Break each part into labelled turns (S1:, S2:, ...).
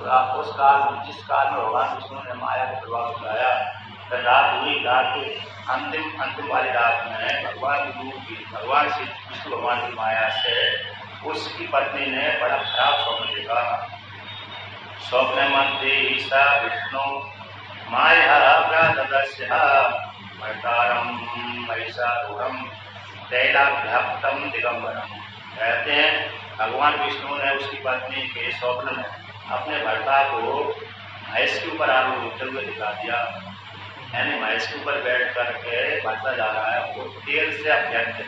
S1: उस काल जिस काल में भगवान विष्णु ने माया का प्रभाव उठाया, रात हुई, रात के अंतिम वाली रात में भगवान श्री विष्णु भगवान की माया से उसकी पत्नी ने बड़ा खराब स्वप्न देखा। स्वप्न मंत्री ईसा विष्णु माया व्यादस्य भर्तारम महिषारूढ़म तैलाभ्याप्तम दिगंबरम। कहते हैं भगवान विष्णु ने उसकी पत्नी के स्वप्न में अपने भर्ता को भैंस के ऊपर आरूढ़ होते हुए दिखा दिया। यानी भैंस के ऊपर बैठ करके भर्ता जा रहा है, वो तेल से अभ्यक्त,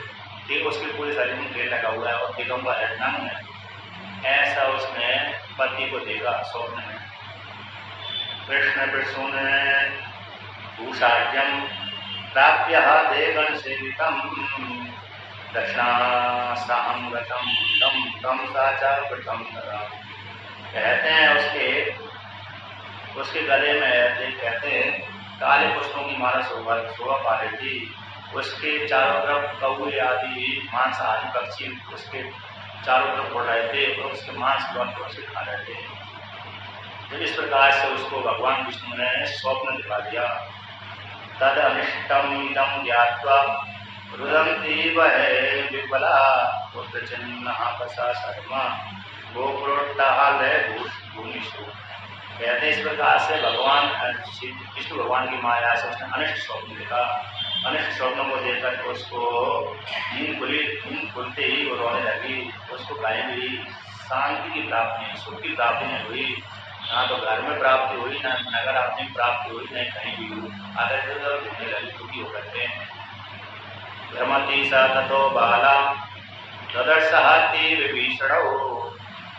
S1: तेल उसके पूरे शरीर में तेल लगा हुआ है और दिगंबर है, नंग है। ऐसा उसने पति को देखा स्वप्न में। कृष्ण विष्णु ने भूषाढ्यम प्राप्य देगण सेवितम दक्षिणासाहम गतम तम तम साचा प्रथम करा। कहते हैं उसके गले में कहते हैं काले पुष्पों की माला शोभा पा रही थी। उसके चारों तरफ कौए आदि मांसाहारी पक्षी उसके चारों तरफ उड़ रहे थे और उसके मांस उसके खा रहे थे। तो इस प्रकार से उसको भगवान विष्णु ने स्वप्न दिखा दिया। तद अनिष्टम इदम ज्ञात्वा रुदंती वह विफला पुत्र चिन्ह कसा शर्मा गोप्रोट्टाहालय भूमिषु। कहते इस प्रकार से भगवान विष्णु भगवान की माया से उसने अनिष्ट स्वप्न देखा। अनिष्ट स्वप्नों को देखकर उसको नींद खुलते ही वो रोने लगी। उसको कहीं भी शांति की प्राप्ति, सुख की प्राप्ति नहीं हुई। ना तो घर में प्राप्ति हुई, ना नगर आदमी में प्राप्ति हुई, नहीं कहीं भी हुई। आदर घूमने लगी, दुखी होकर के। भ्रमती सा ततो बाला ददर्शहाति विभीषणौ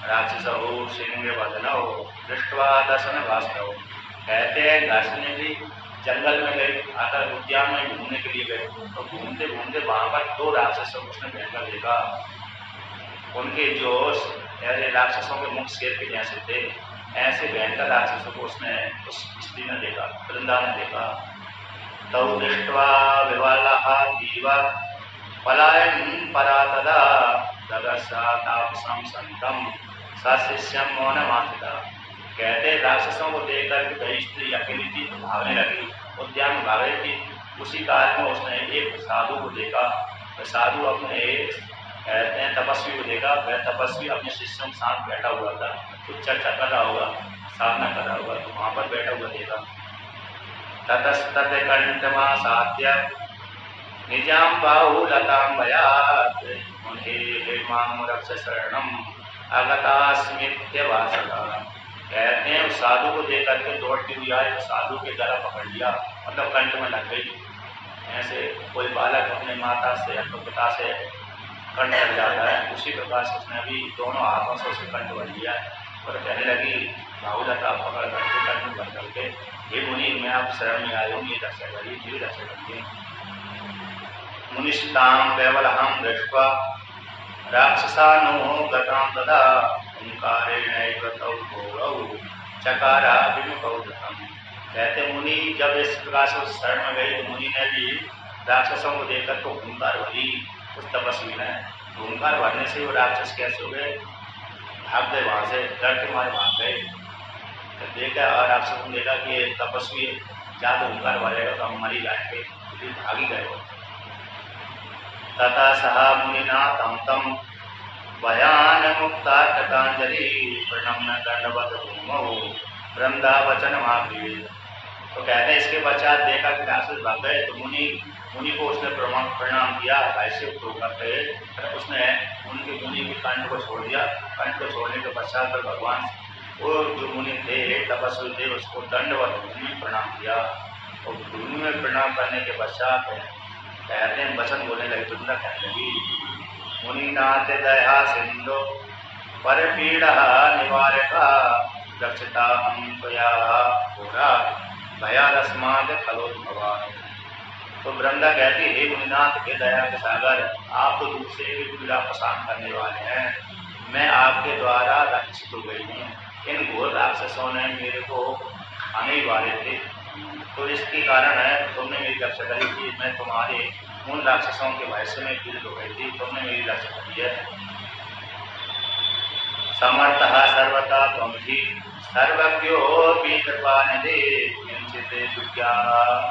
S1: राक्षसौ सिंह वदनौ दृष्ट्वा दर्शन भास्करौ। कहते हैं घास ने भी जंगल में गए, आकर उद्यान में घूमने के लिए गए। तो घूमते घूमते वहां पर दो राक्षसों को उसने भयंकर देखा। उनके जो राक्षसों के मुख शेर के जैसे थे, ऐसे भयंकर राक्षसों को उसने उस स्त्री ने देखा, वृंदा ने देखा। तौ दृष्ट्वा विवालाहा दीवा पलायन परा तदा ददर्शा तापसं संतम सशिष्यम मौनमास्थिता। कहते राक्षसों को देख कर वही स्त्री अकेली थी तो भागने लगी, उद्यान में भाग रही थी। उसी काल में उसने एक साधु को देखा। साधु अपने कहते हैं तपस्वी को देखा। वह तपस्वी अपने शिष्यों के साथ बैठा हुआ था, कुछ चर्चा कर रहा होगा, साधना कर रहा होगा, तो वहां पर बैठा हुआ देखा। ततस्तत कंठमा साध्य निजाम बाहु लताम भयात हे माम रक्ष शरणम अगतास्मित्य वासका। कहते हैं उस साधु को देख करके दौड़ती हुई आई, साधु के गला पकड़ लिया, मतलब कंठ में लग गई। ऐसे कोई बालक अपने माता से अपने पिता से कंठ लग जाता है, उसी प्रकार से उसने अभी दोनों हाथों से उसे कंठ भर लिया और कहने लगी बाहुलता पकड़ करके कंठ में भर करके, हे मुनि मैं आप शरण में आया हूँ, ये रक्षा करिए, जीव रक्षा करिए। मुनिष्ठाम वैवलहम दृष्ट्वा राक्षसानो गतां तदा ओंकारेण चकारा विमुखौ दत्तम। कहते मुनि जब इस प्रकार से उस शरण में गई तो मुनि ने भी राक्षसों को देखकर तो हुंकार भरी। उस तपस्वी ने हुंकार भरने से वो राक्षस कैसे हो गए, भाग गए वहां से, डर के मारे भाग गए। तो देखा और राक्षसों ने देखा कि तपस्वी या तो हुंकार भरेगा तो हम मरी जाएंगे, भाग ही गए। तथा सहा मुनिना तम तम भयान मुक्ता टकांजलि प्रणम्य दंडवत भूमौ वृंदावचन महावीर। तो कहते हैं इसके पश्चात देखा कि राक्षस भाग गए तो मुनि को उसने प्रणाम किया, ऐसे होकर के उसने उनके मुनि के कंठ को छोड़ दिया। कंठ को छोड़ने के पश्चात पर भगवान वो जो मुनि थे तपस्वी थे उसको दंडवत भूमि में प्रणाम किया। और भूमि में प्रणाम करने के पश्चात कहते हैं वचन बोलने लगे, तुमने कहने लगी मुनिनाथ दया सिंधु पर पीड़ा निवारका रक्षता हम त्वया पूरा भयादस्माद खलोद्भवा। तो वृंदा कहती हे मुनिनाथ हे दया के सागर, आप तो दूसरे की पीड़ा परेशान करने वाले हैं, मैं आपके द्वारा रक्षित हो गई हूँ। इन घोर राक्षसों ने मेरे को खाने वाले थे, तो इसके कारण है तुमने मेरी रक्षा करी थी। मैं तुम्हारे उन राक्षसों के भय से मैं पीड़ित हो गई थी, तुमने मेरी रक्षा करी है। समर्थः सर्वथा त्वं निधि सर्वज्ञोऽपि कृपानिधि किंचित्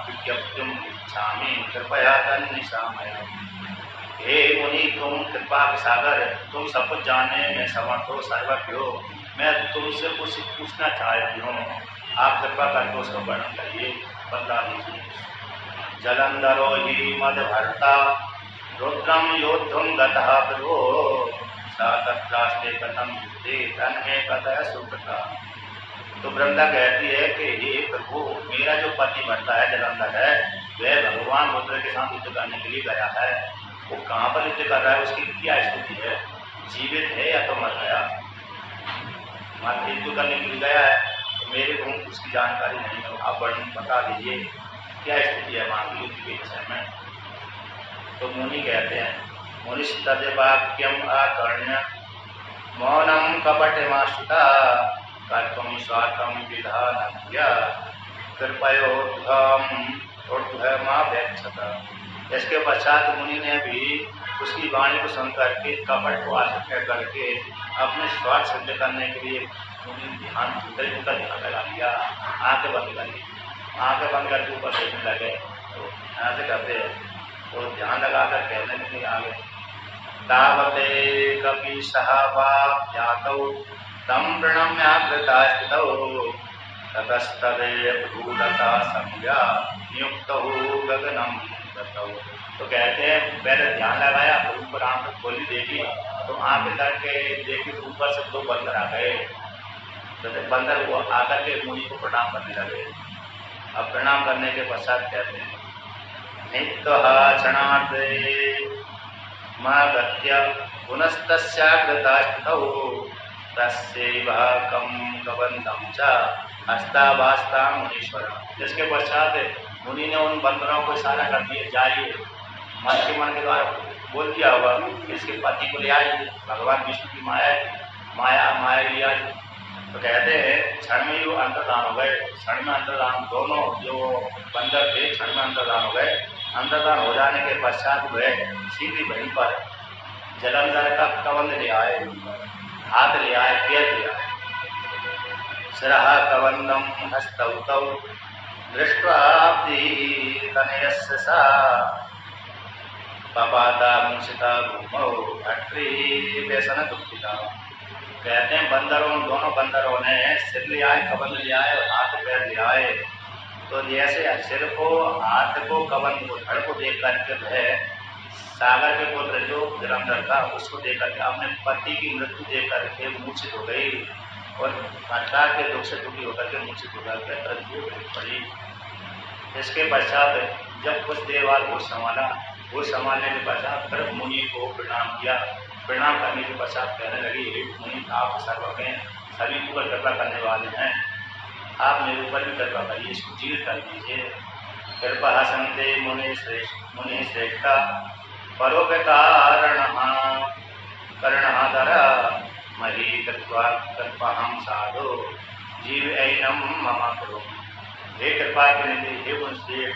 S1: विज्ञप्तुम् इच्छामि कृपया तन्निशामय। हे मुनि, तुम कृपा के सागर, तुम सब कुछ जानने में समर्थ हो, सर्वज्ञ हो। मैं तुमसे कुछ पूछना चाहती हूँ, आप कृपा करके उसका वर्णन करिए, बता दीजिए। जलंधरो ही मदभर्ता रुद्रम योद्धुम गतः प्रभो सा तत्रास्ते कथम युद्धे तन्मे कतः सुकृता। तो वृंदा कहती है कि हे प्रभु, मेरा जो पति भरता है, जलंधर है, वह भगवान रुद्र के साथ युद्ध करने के लिए गया है। वो कहाँ पर युद्ध कर रहा है, उसकी क्या स्थिति है, जीवित है या तो मर गया। मर युद्ध करने के लिए गया है, तो मेरे को उसकी जानकारी नहीं है, आप वर्णन बता दीजिए क्या स्थिति है वहाँ की युद्ध के विषय में। तो मुनि कहते हैं, मुनिस्तद्वाक्यम आकर्ण्य मौनम कपटमाश्रिता कर्तुम स्वार्थम विधानज्ञ कृपयोर्ध्वम् ऊर्ध्वमावेक्षत। इसके पश्चात मुनि ने भी उसकी वाणी को सुन करके कपट को आश्रय करके अपने स्वार्थ सिद्ध करने के लिए मुनि ध्यान का ध्यान लगा लिया। आंखें बंद कर ली, आंखें बंद करके ऊपर देखने लगे। तो यहाँ से करते हैं, तो ध्यान लगाकर कहने लगे आगे, तावते कपीशः वाप्यातौ तं प्रणम्याग्रता स्थितौ ततस्तदेव भूलता संज्ञा नियुक्तौ गगनम गतौ। तो कहते हैं पहले ध्यान लगाया, तो ऊपर आंख खोली देखी, तो आंख करके देखी तो ऊपर से दो बंदर आ गए। तो बंदर वो आकर के मुनि को प्रणाम करने लगे। अब प्रणाम करने के पश्चात कहते हैं, नित्वः क्षणार्धे मागत्य पुनस्तस्याग्रता स्थितौ तस्यैव कं कबन्धं च हस्तावास्ता मुनीश्वर। जिसके पश्चात मुनि ने उन बंदरों को इशारा कर दिया, जाइए, मन के द्वारा बोल दिया होगा, इसके पति को ले आइए, भगवान विष्णु की माया ले आइए। तो कहते हैं क्षण में वो अंतर्धान हो गए, क्षण में अंतर्धान, दोनों जो बंदर थे क्षण में अंतर्धान हो गए। अंतर्धान हो जाने के पश्चात वह सीधी वहीं पर जलंधर का कबंध ले आए, हाथ ले आए, पैर ले आए। शिरः कबंधम हस्तौ तौ दृष्ट्वाब्धि तनयस्य सा पपाता मूषिता भूमौ भट्री व्यसन दुखिता। कहते हैं दोनों बंदरों ने सिर ले आए, कबंध ले आए और हाथ पैर ले आए। तो जैसे सिर को, हाथ को, कबंध को, धड़ को देख करके वह सागर के पुत्र जो जलंधर था उसको देख करके अपने पति की मृत्यु देख करके मूर्छित हो गई और घटना के दुख से दुखी होकर के मूर्छित होकर के मृत्यु पड़ी। इसके पश्चात जब कुछ देर बाद होश संभालने के पश्चात फिर मुनि को प्रणाम किया। प्रणाम करने के पश्चात कहने लगी, मुनि आप सर्वज्ञ हैं, सभी ऊपर कृपा करने वाले हैं, आप मेरे ऊपर भी कृपा करिए, इसको जीवित कर दीजिए। कृपा हसनते मुनि श्रेष्ठा परोपकारणः कर्णधरा मही कृपा हम साधो जीव ऐनम मम करो। हे कृपा के निधि, हे मुनि,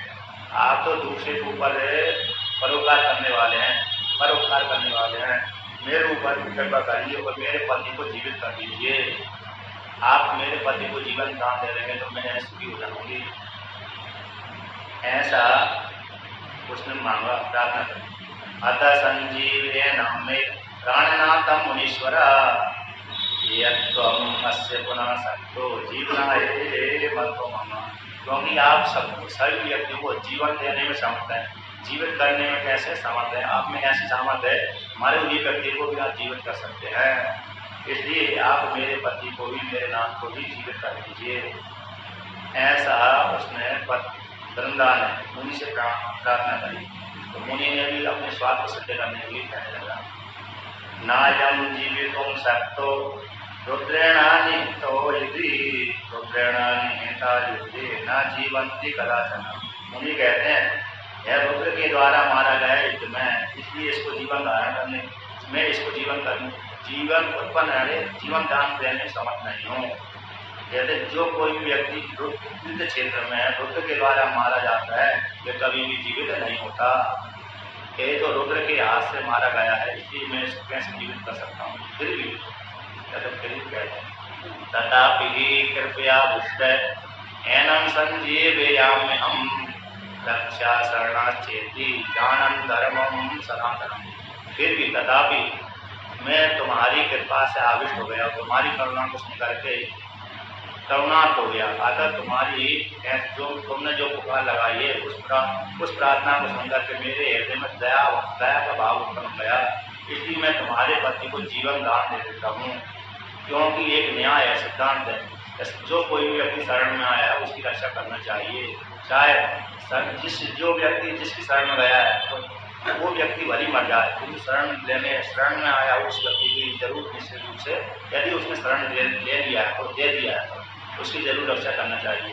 S1: आप तो दूसरे के ऊपर परोपकार करने वाले हैं, मेरे ऊपर भी कृपा करिए और मेरे पति को जीवित कर दीजिए। आप मेरे पति को जीवन दान दे देंगे तो मैं सुखी हो जाऊंगी। ऐसा उसने मांगा, प्रार्थना करी। अतः संजीवेन मे प्राणनाथम मुनीश्वर यत्त्वम् अस्य पुनः सक्तो जीवनाय मतो मम। क्योंकि आप सभी व्यक्तियों को जीवन देने में समर्थ हैं, जीवित करने में कैसे समर्थ है, आप में ऐसी सामर्थ्य है, हमारे उन्हीं व्यक्ति को भी आप जीवित कर सकते हैं। इसलिए आप मेरे पति को भी, मेरे नाथ को भी जीवित कर दीजिए। ऐसा उसने वृंदा ने मुनि से प्रार्थना करी। तो मुनि ने भी अपने स्वार्थ को सिद्ध करने के लिए कहने लगा, नायम जीवितुम शक्तो रुद्रेणानिहितो यदि रुद्रेणानिहिता युद्धे न जीवन्ति कदाचन। मुनि कहते हैं यह रुद्र के द्वारा मारा गया युद्ध में, इसलिए इसको जीवन धारण करने में, इसको जीवन उत्पन्न जीवन दान देने में समर्थ नहीं हूँ। जैसे जो कोई व्यक्ति युद्ध क्षेत्र में रुद्र के द्वारा मारा जाता है वह कभी भी जीवित नहीं होता। ये तो रुद्र के हाथ से मारा गया है, इसलिए मैं इसको कैसे जीवित कर सकता हूँ। फिर भी कहते तथापि कृपया दुष्ट एनं संजीवयाम्यहं रक्षा शरणाश्चेति जानन धर्मं सनातनम। फिर भी तथापि मैं तुम्हारी कृपा से आविष्ट हो गया, तुम्हारी करुणा को सुन करके करुणार्थ हो गया। अतः तुम्हारी जो तुमने जो पुकार लगाई है उस प्रार्थना को सुनकर के मेरे हृदय में दया का भाव उत्पन्न हो गया। इसलिए मैं तुम्हारे पति को जीवन दान दे देता हूँ, क्योंकि एक न्याय है, सिद्धांत है। जो कोई भी व्यक्ति शरण में आया है उसकी रक्षा करना चाहिए। चाहे जो व्यक्ति जिसकी शरण में गया है तो वो व्यक्ति भली मर जाए, क्योंकि शरण में आया उस व्यक्ति की जरूर निश्चित रूप से, यदि उसने शरण ले लिया है तो दे दिया है तो उसकी जरूर रक्षा करना चाहिए।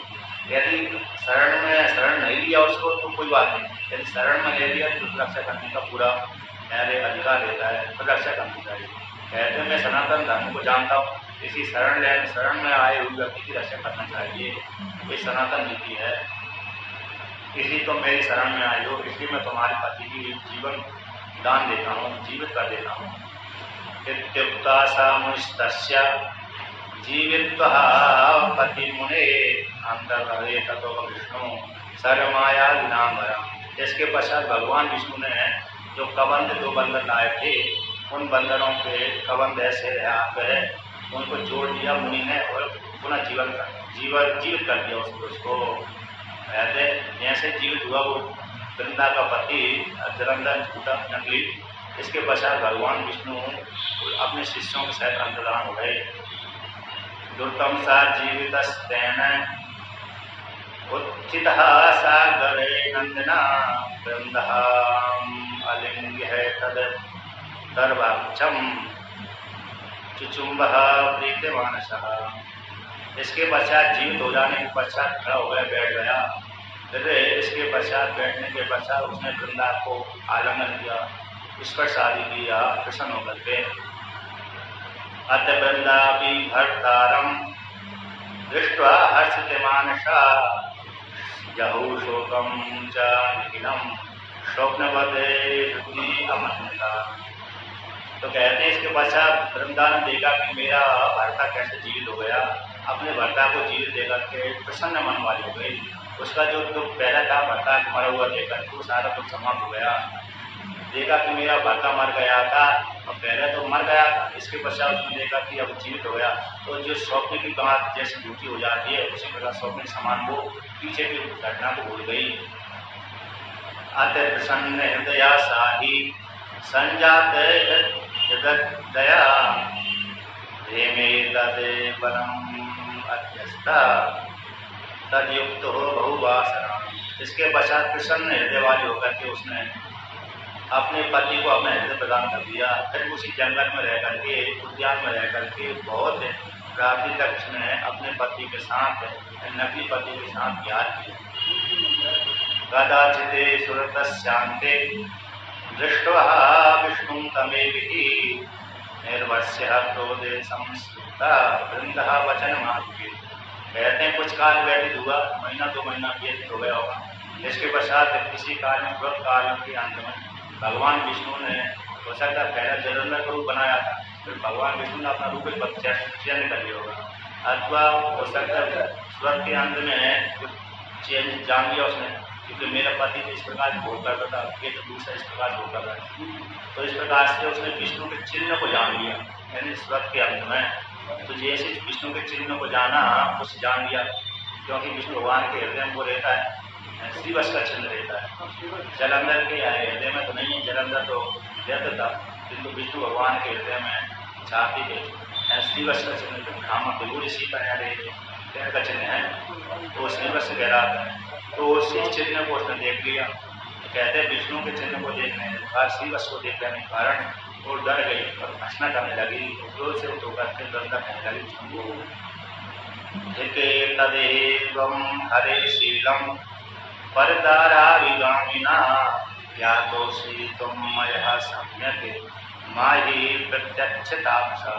S1: यदि शरण नहीं लिया उसको तो कोई बात नहीं, यदि शरण में ले लिया तो रक्षा करने का पूरा अधिकार रहता है, तो रक्षा करनी चाहिए। कहते मैं सनातन धर्म को जानता हूँ, इसी शरण में आए हुए व्यक्ति की रक्षा करना चाहिए, ये सनातन नीति है। इसी तो मेरी शरण में आए हो, इसलिए मैं तुम्हारे पति की जीवन दान देता हूँ, जीवित कर देता हूँ। इत्युक्ता सा मुनिस्तस्य जीवित्वा पति मुने अंतर्भवे ततो विष्णु सर्वमाया विनाम्बरा। इसके पश्चात भगवान विष्णु ने जो कबंध 2 बंधन लाए थे, उन बंधनों के कबंध ऐसे गए, उनको जोड़ दिया मुनि ने और पुनः जीवित कर दिया उसको। जैसे जीवित हुआ वो वृंदा का पति जलंधर झूठा नकली। इसके पश्चात भगवान विष्णु अपने शिष्यों के साथ अंतर्धान हो गए। दुर्गम सा जीवित उत्थित सागरे नंदना अलिंग है तद सर्वाक्षम चुचुम्ब प्रीतिमानसः। इसके पश्चात जीवित हो जाने के पश्चात खड़ा हो गया, बैठ गया। फिर इसके पश्चात बैठने के पश्चात उसने वृंदा को आलिंगन किया, स्पर्श आदि किया प्रसन्न होकर के। अत वृंदापि भर्तारं दृष्ट्वा हर्षते मानसा जहु शोकं च निखिलं स्वप्नवदे बुद्धि अमन्यता। तो कहते हैं इसके पश्चात वृंदा ने देखा कि मेरा भर्ता कैसे जीवित हो गया, अपने भर्ता को जीवित देकर के प्रसन्न मन वाली हो गई। उसका जो दुख पहला था भर्ता मरा हुआ देखकर तो सारा दुख समाप्त हो गया। देखा कि मेरा भर्ता मर गया था और पहले तो मर गया था, इसके पश्चात उसने देखा कि अब जीवित हो गया। तो जो स्वप्न की बात जैसे झूठी हो जाती है, उसी प्रकार स्वप्न समान वो पीछे की घटना को भूल गई। अत प्रसन्न हृदया साही संजात दया प्रेमे तदे वनम अध्यस्ता तदयुक्त हो बहुवासना। इसके पश्चात प्रसन्न हृदय वाली होकर के उसने अपने पति को अपना हृदय प्रदान कर दिया। फिर उसी जंगल में रह करके, उद्यान में रह करके बहुत रात्रि तक उसने अपने पति के साथ, नकली पति के साथ प्यार किया। कदाचिते सुरतस्यांते दृष्ट्वा विष्णुं तमेविहि निर्वस्य क्रोधे संस्कृता वृंदः वचनमार्गे। कहते हैं कुछ काल व्यतीत हुआ, महीना 2 महीना व्यतीत हो गया होगा। इसके पश्चात किसी काल में व्रत काल के अंत में भगवान विष्णु ने हो सकता है पहला जलंधर का रूप बनाया था, फिर भगवान विष्णु ने अपना रूप चेंज कर लिया होगा, अथवा हो सकता है स्वर्ग के अंत में कुछ चेंज जान लिया उसने, क्योंकि मेरा पति तो इस प्रकार भोग करता था, ये तो दूसरा इस प्रकार भोग करता था। तो इस प्रकार से उसने विष्णु के चिन्ह को जान लिया, यानी स्वर्ग के अंत में। तो जैसे विष्णु के चिन्ह को जाना उसे जान लिया, क्योंकि विष्णु भगवान के हृदय में वो रहता है, श्रीवश का चिन्ह रहता है। जलंधर के हृदय में तो नहीं है, जलंधर तो व्यर्थ था, किंतु विष्णु भगवान के हृदय में छाती के श्रीवश का चिन्ह, भ्रामक जरूर इसी पैर का चिन्ह है, वो श्रीवश से कहलाता है। तो उसी चिन्ह को उसने देख लिया। कहते हैं विष्णु के चिन्ह को देखने के बाद, श्रीवश को देखने के कारण वो डर गई और घटना करने लगी, जोर से उठोकर के दंडा कहने लगी, तदेवं हरे शीलम परदाराविगामिना यातोषि तुम मयः सम्यक माही प्रत्यक्षतापसा।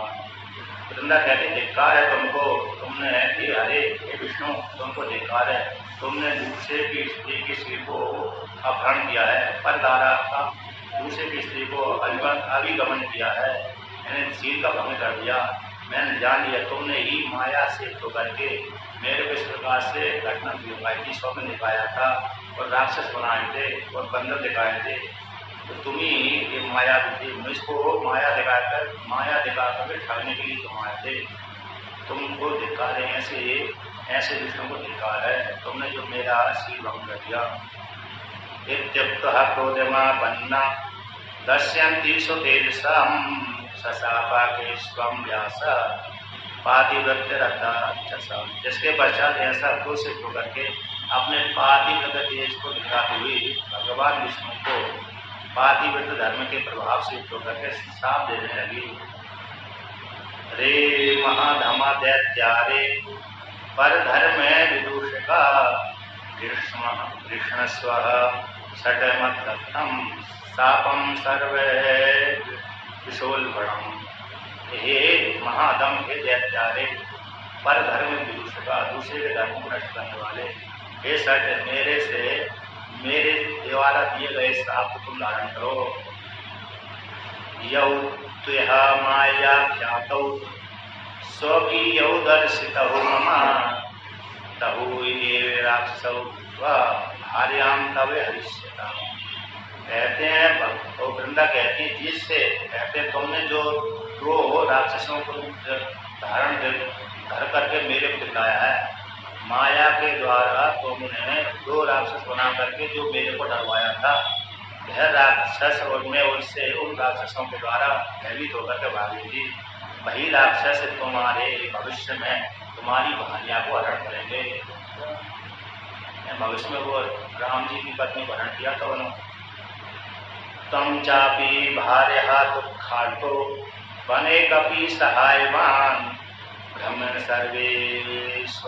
S1: वृंदा कहते धिक्कार है तुमको, तुमने हरे हे विष्णु तुमको धिक्कार है, तुमने दूसरे की स्त्री की स्त्री को अपहरण किया है, परदारा का दूसरे की स्त्री को अभिगमन किया है, यानी शील का भंग कर दिया। मैंने जान लिया तुमने ही माया से तो करके मेरे को इस प्रकार से घटना दिखाई स्वप्न दिखाया था और राक्षस बनाए थे और बंदर दिखाए थे। तो तुम ही ये माया थी, मुझको माया दिखाकर ठगने के लिए तुम आए थे। तुमको धिक्कार है, ऐसे विष्णु को धिक्कार है, तुमने जो मेरा शील भंग कर दिया। इत्युक्तः क्रोधमापन्ना दस्यन्ति सुतेजसं सशापाके स्वं व्यास पातिव्रत्यरता राक्षसा। जिसके पश्चात ऐसा क्रोधित होकर के अपने पातिव्रत तेज को दिखाते हुए भगवान विष्णु को पातिव्रत धर्म के प्रभाव से होकर के साप देने लगी। रे महाधमा दैत्यारे पर धर्म विदूषका कृष्णस्व षटमत्थम सापम सर्वे विशोलभणम। हे महादम, हे दैत्यारे, पर धर्म विदूषका, दूसरे के धर्म को नष्ट करने वाले, हे सट, मेरे द्वारा दिए गए श्राप को तुम धारण करो। यौ त्वया माया ख्यातौ स्वकीयौ दर्शितौ मम तहु ये राक्षसौ भार्याम तव हरिष्यता। कहते हैं, तो वृंदा कहती है, जिससे कहते हैं तुमने जो दो राक्षसों को धारण कर करके मेरे को दिखाया है, माया के द्वारा तुमने दो राक्षस बना करके जो मेरे को डरवाया था, वह राक्षस और मैं उससे उन राक्षसों के द्वारा भयभीत होकर के भागी थी। वही राक्षस तुम्हारे भविष्य में तुम्हारी भार्या को हरण करेंगे। भविष्य में वो राम जी की पत्नी को हरण किया था उन्होंने। तम चापी भार्या दुखार्तो बने कपि सहायवान ब्रह्मण सर्वेश्वरेणायम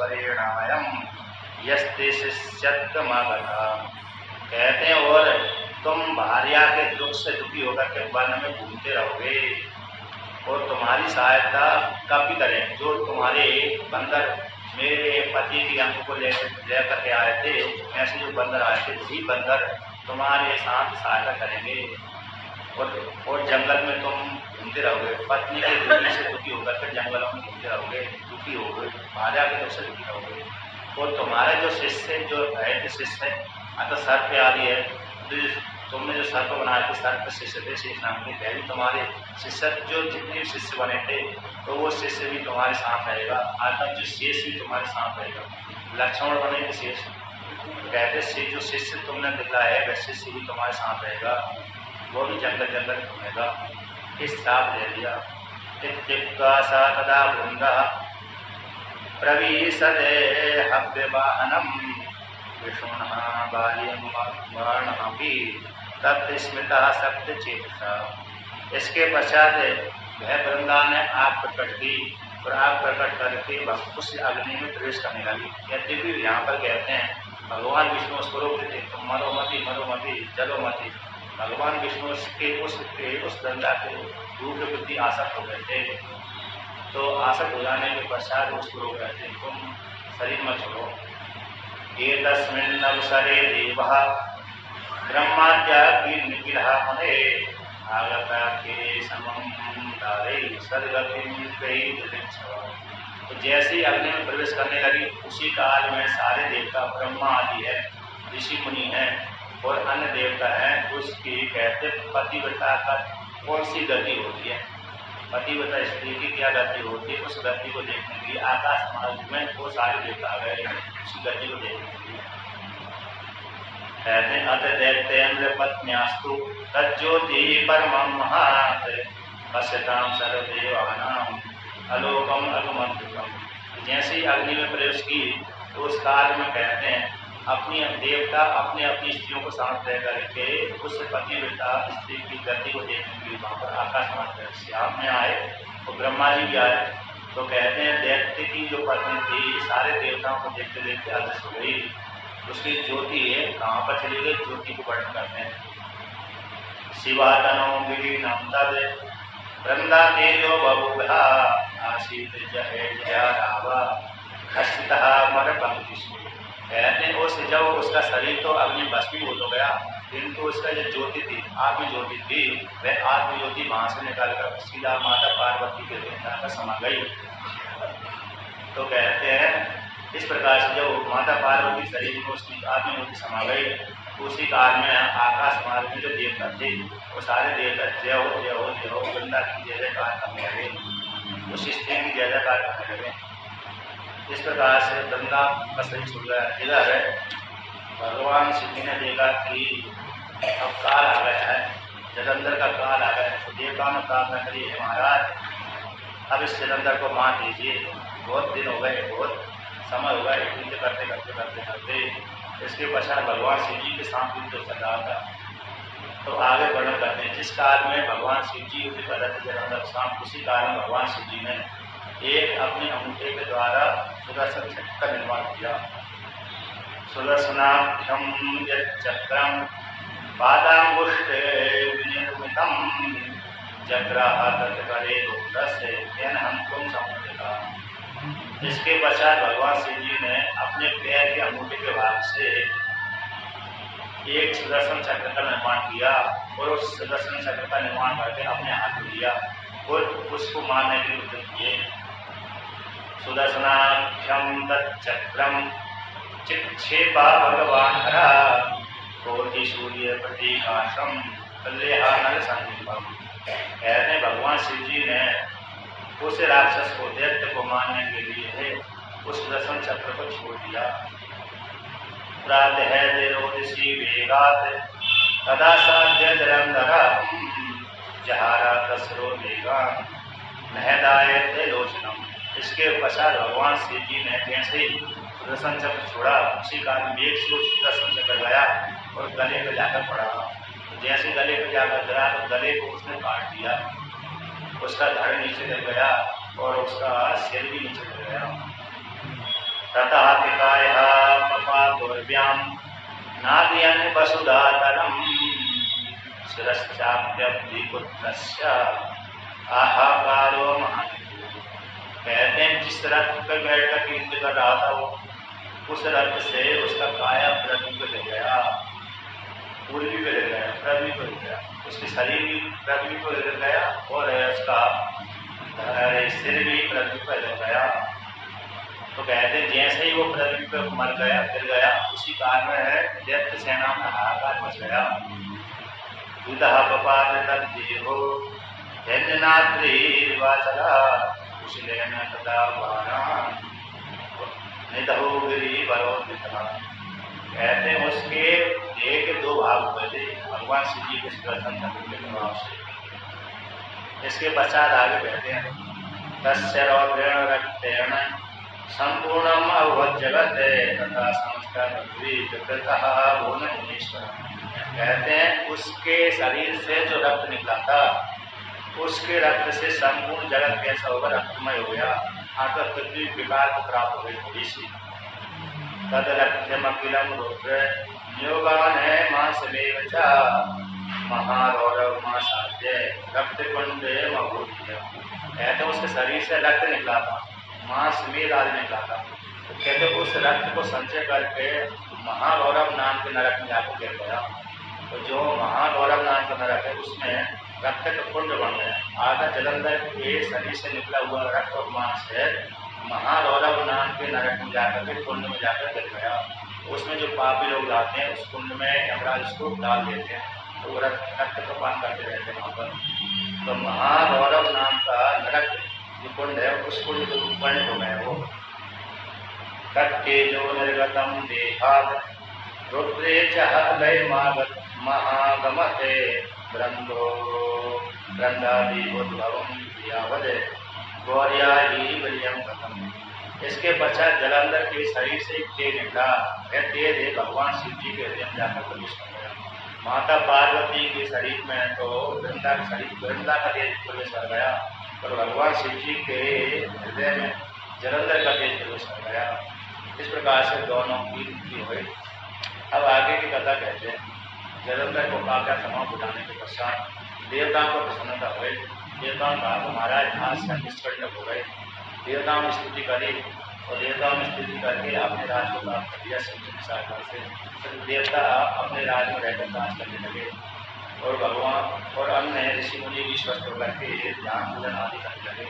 S1: यस्ते शिष्यत्वमागता। कहते हैं, और तुम भार्या के दुख से दुखी होकर के वन में घूमते रहोगे और तुम्हारी सहायता कब भी करें। जो तुम्हारे बंदर मेरे पति की अंक को लेकर के आए थे, ऐसे जो बंदर आए थे, वही बंदर तुम्हारे साथ सहायता करेंगे और जंगल में तुम घूमते रहोगे। पत्नी के दुखी से दुखी होकर के जंगलों में घूमते रहोगे, दुखी होगे, भार्या के दुख से दुखी रहोगे। और तुम्हारे जो शिष्य जो है शिष्य अतः सर्प आदि है, तुमने जो सर्प बनाए थे, सर्प शिष्य थे, शेष नाम के पहले तुम्हारे शिष्य जो जितने शिष्य बने थे, तो वो शिष्य भी तुम्हारे साथ रहेगा। आज तक जो शेष भी तुम्हारे साथ रहेगा। लक्ष्मण बने थे शेष, कहते से जो शिष्य तुमने दिखाया है वह शिष्य भी तुम्हारे साथ रहेगा, वो भी जंगल जंगल घूमेगा। इस साथ ले लिया। इत्युक्त्वा सा तदा वृंदः प्रविशदे हव्यवाहनम् विष्णुनः बाल्यमपि तत् स्मृतः सप्तचेतसा। इसके पश्चात वह वृंदा ने आग प्रकट की और आग प्रकट करके बस उस अग्नि में प्रवेश करने लगी। यद्यपि यहाँ पर कहते हैं भगवान विष्णु उसको रोकते थे, तुम मरो मती जलो मती। भगवान विष्णु के उस वृंदा के रूप के प्रति आसक्त हो गए थे, तो आसक्त हो जाने के पश्चात उसको रोक रहे थे, तुम शरीर मत छोड़ो। एतस्मिन् अवसरे देवः ब्रह्माद्या मुने आगता के समं तारे सद्गतिं प्रैच्छव। तो जैसे ही अग्नि में प्रवेश करने लगी, उसी काल में सारे देवता, ब्रह्मा आदि है, ऋषि मुनि है और अन्य देवता है, उसकी कहते पतिव्रता का कौन सी गति होती है, पतिव्रता स्त्री की क्या गति होती है, उस गति को देखने के लिए आकाश मार्ग में वो सारे देवता आ गए उसी गति को देखने के लिए। कहते हैं अत दैत्येन्द्र पत्न्यास्तु तज्ज्योति परमं महात् पश्यतां सर्वदेवानां अलोकम अगमद्युतम। जैसे ही अग्नि में प्रवेश की तो उस काल में कहते हैं अपनी देवता अपने अपनी स्त्रियों को साथ रह करके उस पतिव्रता स्त्री की गति को देखने के लिए वहाँ पर आकाश मार्ग से सामने आए तो ब्रह्मा जी भी आए। तो कहते हैं दैत्य की जो पत्नी थी सारे देवताओं को देखते देखते अदृश्य हो गई, उसकी ज्योति है कहाँ पर चली गई, ज्योति को वर्णन करते हैं। शिवातनो विलीनं तद वृंदा तेजो बहुधा आसीत जय जया रावा खसितः मर पंक्तिषु। कहते हैं उस जब उसका शरीर तो अग्नि भस्मीभूत हो गया, किंतु उसका जो ज्योति थी, आत्म ज्योति थी, वह आत्म ज्योति वहां से निकालकर सीधा माता पार्वती के हृदय में आकर समा गई। तो कहते हैं इस प्रकार से जब माता पार्वती शरीर में उसकी आत्म ज्योति समा गई, उसी काल में आकाश मार्ग में जो देवता थे वो सारे देवता जय हो जय हो जय हो गंगा की जय जयकार करने लगे, उस स्त्री की जय जयकार करने लगे। इस प्रकार से गंगा का सही सुन रहा है। इधर भगवान शिव जी ने देखा कि अब काल आ गया है, जलंधर का काल आ गया है, तो देवता ने प्रार्थना करी है महाराज अब इस जलंधर को मार दीजिए, बहुत दिन हो गए, बहुत समय हो गया युद्ध करते करते करते करते। इसके पश्चात भगवान शिव जी के साथ युद्ध चल रहा था। तो आगे वर्णन करते हैं, जिस काल में भगवान शिव जी युद्ध कर रहे थे जलंधर के साथ, उसी काल में भगवान शिव जी ने एक अपने अंगूठे के द्वारा सुदर्शन चक्र का निर्माण किया। सुदर्शनाख्यम चक्रम पादांगुष्ठे विनिर्मितम चक्राहत करे रुद्रस्य तेन हंतुम समुद्रता। इसके पश्चात भगवान शिव जी ने अपने पैर के अंगूठे के भाग से एक सुदर्शन चक्र का निर्माण किया और उस सुदर्शन चक्र का निर्माण करके अपने हाथ में लिया और उसको मारने के लिए उद्यम किए। सुदर्शनाख्यम तच्चक्रम चिक्षेपा भगवान हरा कोटि सूर्य प्रतीकाशम कल्याण संदीपम। कहते हैं भगवान शिव जी ने उस राक्षस को दैत्य को मारने के लिए उस सुदर्शन चक्र को छोड़ दिया। प्रात है देरोदसी वेगात तदा साध्य जलंधर जहारा कसरो वेगा महदाय लोचनम। इसके पश्चात भगवान शिव जी ने जैसे ही सुदर्शन चक्र छोड़ा, उसी काल में एक सुदर्शन चक्र गया और गले पे जाकर पड़ा। जैसे गले पे जाकर गिरा तो गले को उसने काट दिया, उसका धड़ नीचे गिर गया और उसका सिर भी नीचे गिर गया। तथा पितायः पपातोर्व्याम नादयन् वसुधातरम शिरश्चाप्यब्धिपुत्रस्य आहाकारो महान। कहते हैं जिस रथ पर बैठकर युद्ध कर रहा था वो, उस रथ से उसका काया पृथ्वी पर गिर गया, पूर्वी पे गिर गया, पृथ्वी पर गिर गया, उसके शरीर भी पृथ्वी पर गिर गया और उसका सिर भी पृथ्वी पर गिर गया। तो कहते हैं जैसे ही वो पृथ्वी पर मर गया, गिर गया, उसी काल में दैत्य सेना में हाहाकार मच गया। युद्धः पपात तद्देहो धन्यनात्रीर्वाचला कुशलेन तथा बाणान् निदहो गिरिवरोदितः। कहते हैं उसके देह के दो भाग हुए थे भगवान शिव जी के सुदर्शन चक्र के प्रभाव से। इसके पश्चात आगे कहते हैं तस्य रौद्रेण रक्तेन संपूर्णम अभवत् जगत् तथा संस्कार विकृतः भुवनेश्वर। कहते हैं उसके शरीर से जो रक्त निकला था, उसके रक्त से संपूर्ण जगत कैसा होगा, रक्तमय हो गया, आकर पृथ्वी विकार को प्राप्त हो गई थोड़ी सी। तद रक्तमखिलम रुद्र योगान है मासमेव च महारौरव मासाद्य रक्त कुंडे मभूतिया। कहते उसके शरीर से रक्त निकला था, मांस में आदि निकला था। तो कहते उस रक्त को संचय करके महागौरव नाम के नरक में जाकर गिर गया। तो जो महागौरव नाम का नरक है उसमें रक्त का कुंड बन गया। आधा जलंधर के शरीर से निकला हुआ रक्त और मांस है, महागौरव नाम के नरक में जाकर के कुंड में जाकर गिर गया। उसमें जो पापी लोग जाते हैं उस कुंड में यमराज उसको डाल देते हैं, तो वो रक्त का पान करते रहते हैं वहाँ पर। तो महागौरव नाम का नरक जो कुंड है उस कुंड को उपर्ण हो गए वो। तत्तेजो निर्गतम देहाद रुद्रे चहलय महागमते ब्रह्मो ब्रह्मादिभूतभवं यावदे गौर्या ही बलियम कथम। इसके पश्चात जलंधर के शरीर से एक तेज निकला, यह तेज है भगवान शिव जी के हृदय में जाकर प्रवेश कर गया। माता पार्वती के शरीर में तो वृंदा का तेज प्रवेश कर गया, और भगवान शिव जी के हृदय में जलंधर का तेज प्रवेश कर गया। इस प्रकार से दोनों की मुक्ति हुई। अब आगे की कथा कहते हैं, जलंधर को काका समाप्त उठाने के पश्चात देवताओं को प्रसन्नता हुई। देवताओं कहा तो महाराज आज का निष्कंटक हो गए। देवताओं ने स्तुति करी और देवताओं में स्थिति करके अपने राज को प्राप्त कर दिया शिव की सहायता से। तो देवता अपने राज में रहकर राज करने लगे और भगवान और अन्य ऋषि मुनि भी स्वस्थ होकर के ध्यान पूजन आदि करने लगे।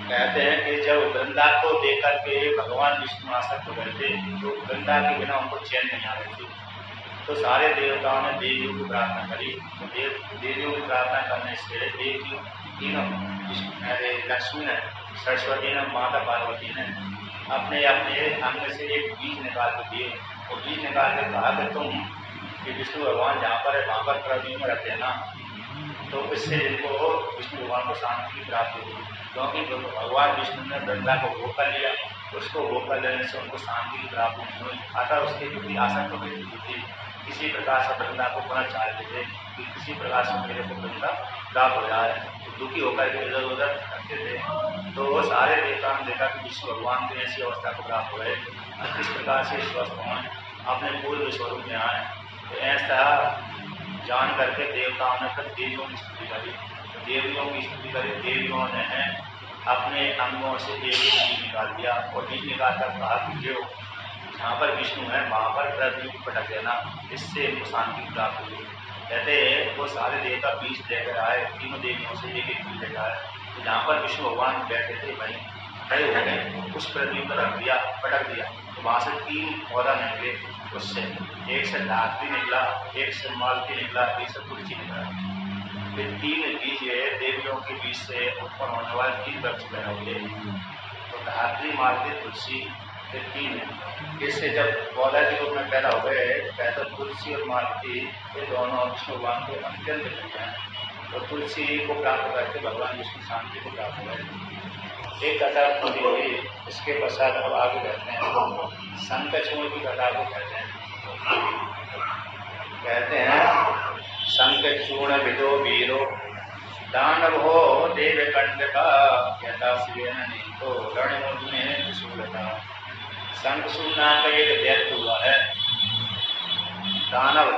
S1: कहते हैं कि जब वृंदा को देख करके भगवान विष्णु आसक्त हो गए थे तो वृंदा के बिना उनको चैन नहीं आ रही थी। तो सारे देवताओं ने देवियों की प्रार्थना करी। तो देवियों की प्रार्थना करने से देवियों तीनों लक्ष्मी ने, सरस्वती ने, माता पार्वती ने अपने अपने अंग से एक बीज निकाल के दिए और बीज निकाल के कहा कि तुम कि विष्णु भगवान जहाँ पर है वहाँ पर पृथ्वी में रहते हैं ना, तो इससे इनको विष्णु भगवान को शांति की प्राप्ति हुई। क्योंकि भगवान विष्णु ने वृंदा को भोग कर लिया, उसको भोग कर लेने से उनको शांति की प्राप्ति नहीं हुई। अतः उसके प्रति आसक्त हो गई थी। किसी प्रकार से वृंदा को पुनः चाहते थे कि किसी प्रकार से मेरे को वृंदा प्राप्त हो जाए, तो दुखी होकर के इधर उधर करते थे। तो वो सारे देवताओं ने देखा कि विष्णु भगवान की ऐसी अवस्था को प्राप्त हो गए, किस प्रकार से स्वस्थ हों, अपने पूर्व स्वरूप में आए। तो ऐसा जान करके देवताओं ने फिर देवियों की स्तुति करी। देवियों की स्तुति करी, देवियों ने अपने अंगों से एक बीज निकाल दिया और बीज निकाल कर कहा कि जो जहाँ पर विष्णु है वहाँ पर पृथ्वी को पटक देना, इससे इनको शांति प्राप्त हुई। कहते वो सारे देवता बीज लेकर आए, तीनों देवियों से एक बीज लेकर आए। तो जहाँ पर विष्णु भगवान बैठे थे वहीं खड़े हो गए, उस पृथ्वी पर रख दिया, पटक दिया। तो वहाँ से 3 पौधा निकले, उससे एक से धात्री निकला, एक से मालती निकला, एक से तुलसी निकला। फिर 3 बीज देवियों के बीज से उत्पन्न होने वाले 3 वृक्ष पैदा हुए। तो धात्री, मालती, तुलसी, फिर 3 इससे जब पौधा के रूप में पैदा हो गए, कहते तुलसी और मालती ये दोनों विष्णु भगवान के अत्यंत प्रिय हैं। तो तुलसी को प्राप्त करके भगवान विष्णु शांति को प्राप्त हो गए। एक कथा पूरी हुई। इसके पश्चात अब आगे कहते हैं शंखचूर्ण की कथा को कहते हैं। कहते हैं शंखचूर्ण विदो वीरो दानवो देवकंडका यथा शिवेन नीतो रणमुद्ध में त्रिशूलता। शंखचूर्ण नाम का एक दैत्य हुआ है, दानव